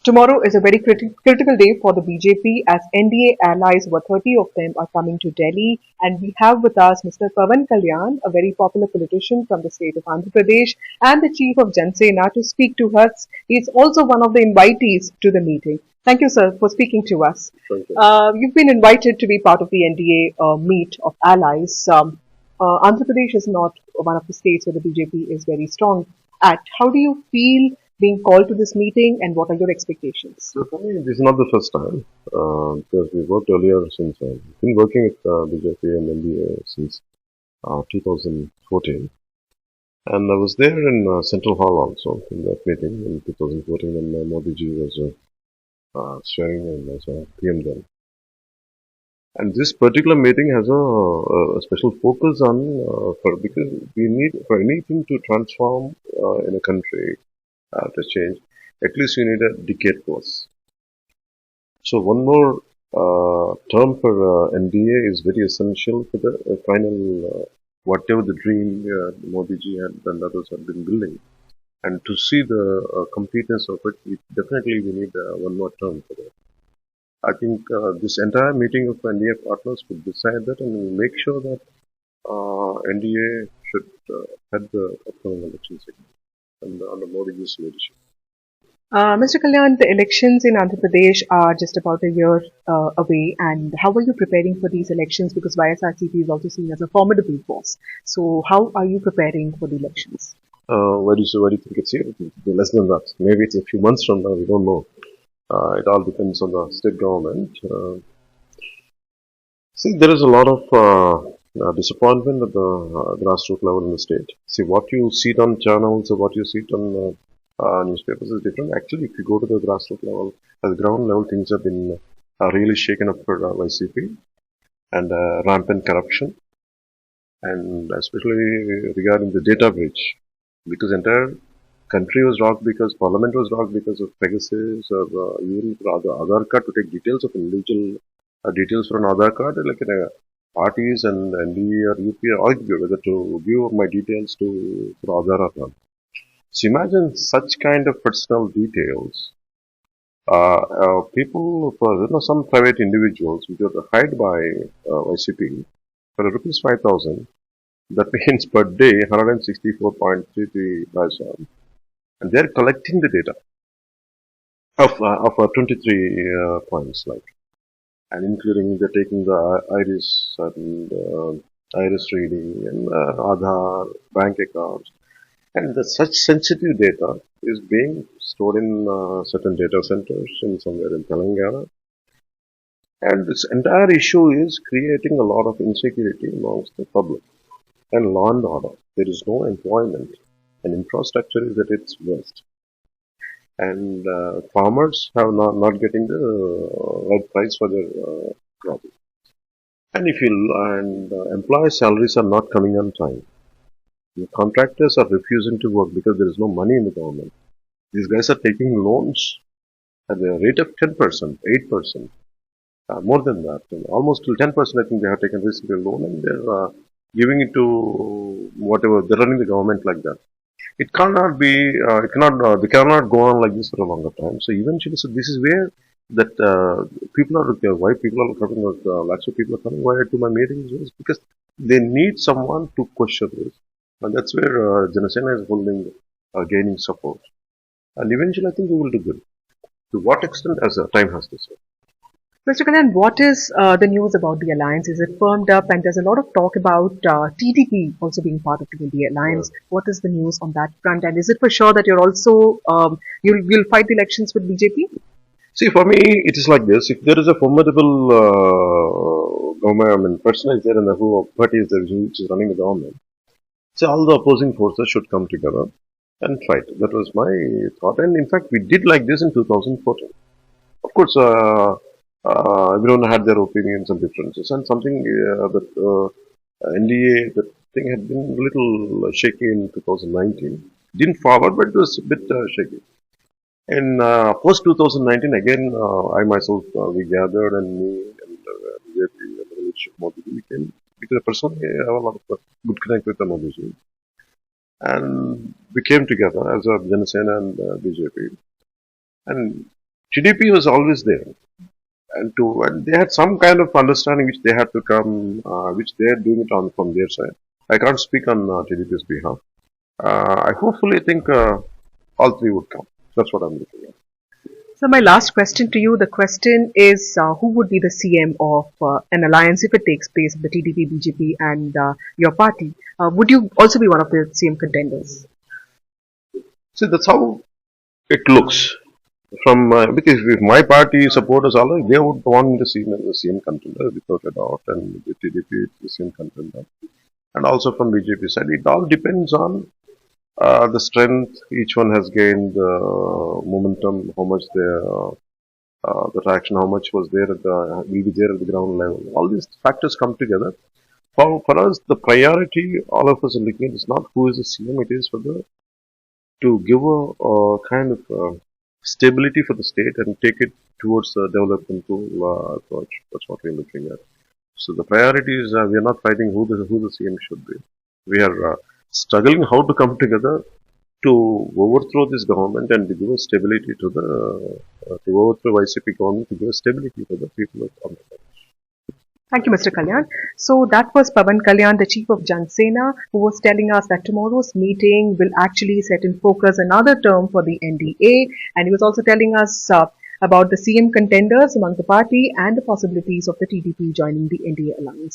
Tomorrow is a very critical day for the BJP as NDA allies, over 30 of them, are coming to Delhi. And we have with us Mr. Pavan Kalyan, a very popular politician from the state of Andhra Pradesh, and the chief of Jan Sena to speak to us. He is also one of the invitees to the meeting. Thank you, sir, for speaking to us. Thank you. You've been invited to be part of the NDA meet of allies. Andhra Pradesh is not one of the states where the BJP is very strong at. How do you feel being called to this meeting, and what are your expectations? So for me, this is not the first time because we worked earlier since I've been working with BJP and NDA since 2014. And I was there in Central Hall also in that meeting in 2014 when Modi ji was sharing and as a PM then. And this particular meeting has a special focus on because we need for anything to transform in a country to change, at least you need a decade plus. So one more term for NDA is very essential for the final whatever the dream Modi ji and others have been building. And to see the completeness of it, definitely we need one more term for that. I think this entire meeting of NDA partners would decide that and make sure that NDA should head the upcoming elections under Modi's leadership. Mr. Kalyan, the elections in Andhra Pradesh are just about a year away, and how are you preparing for these elections? Because YSRCP is also seen as a formidable force. So, how are you preparing for the elections? Where do you think it's here? Less than that. Maybe it's a few months from now. We don't know. It all depends on the state government. See, there is a lot of disappointment at the grassroots level in the state. See, what you see on channels or what you see on newspapers is different. Actually, if you go to the grassroots level, at the ground level, things have been really shaken up for YCP and rampant corruption, and especially regarding the data breach, because entire country was rocked because parliament was rocked because of Pegasus or even for Aadhaar card to take details of individual details for an Aadhaar card, like parties and NDA or UP or all whether to give my details to for Aadhaar or not. So imagine such kind of personal details. People, some private individuals, which are hired by YCP for rupees 5,000. That means per day 164.33 paisa, and they are collecting the data of 23 points, like, and including they're taking the iris and iris reading and Aadhaar, bank accounts. And such sensitive data is being stored in certain data centers in somewhere in Telangana. And this entire issue is creating a lot of insecurity amongst the public and law and order. There is no employment and infrastructure is at its worst. And farmers have not getting the right price for their crop. And employee salaries are not coming on time. The contractors are refusing to work because there is no money in the government. These guys are taking loans at the rate of 10%, 8%, more than that. And almost till 10%, I think they have taken recently a loan and they're giving it to whatever. They're running the government like that. It cannot be, they cannot go on like this for a longer time. So eventually, so this is where that why people are coming, lots of people are coming, why to my meetings is because they need someone to question this. And that's where Janasena is holding, gaining support. And eventually, I think we will do good. To what extent, as time has to say. Mr. Kalyan, what is the news about the alliance? Is it firmed up? And there's a lot of talk about TDP also being part of the India alliance. Yeah. What is the news on that front? And is it for sure that you're also you'll fight the elections with BJP? See, for me, it is like this. If there is a formidable government, person is there and the party is there which is running the government, so all the opposing forces should come together and fight. That was my thought. And in fact, we did like this in 2014. Of course, everyone had their opinions and differences. And something that NDA, the thing had been a little shaky in 2019. Didn't forward, but it was a bit shaky. In post 2019, again, I myself, we gathered and me and the leadership Modi became, because personally I have a lot of good connect with the Modi. And we came together as a Janasena and BJP. And TDP was always there, and they had some kind of understanding which they had to come, which they are doing it on from their side. I can't speak on TDP's behalf. I hopefully think all three would come. That's what I'm looking at. So my last question to you, the question is who would be the CM of an alliance if it takes place with the TDP, BJP and your party? Would you also be one of the CM contenders? See, that's how it looks. From because if my party supporters are like, they would want the same as the same contender without a doubt, and the TDP is the same contender, and also from BJP side, it all depends on the strength each one has gained, momentum, how much the traction, how much was there at the will be there at the ground level. All these factors come together. For us, the priority all of us are looking at is not who is the CM, it is for the to give a kind of stability for the state and take it towards the developmental approach. That's what we're looking at. So the priority is we are not fighting who the CM should be. We are struggling how to come together to overthrow this government and to give a stability to the to overthrow YCP government, to give a stability to the people of Andhra Pradesh. Thank you, Mr. Kalyan. So that was Pavan Kalyan, the chief of Jan Sena, who was telling us that tomorrow's meeting will actually set in focus another term for the NDA, and he was also telling us about the CM contenders among the party and the possibilities of the TDP joining the NDA alliance.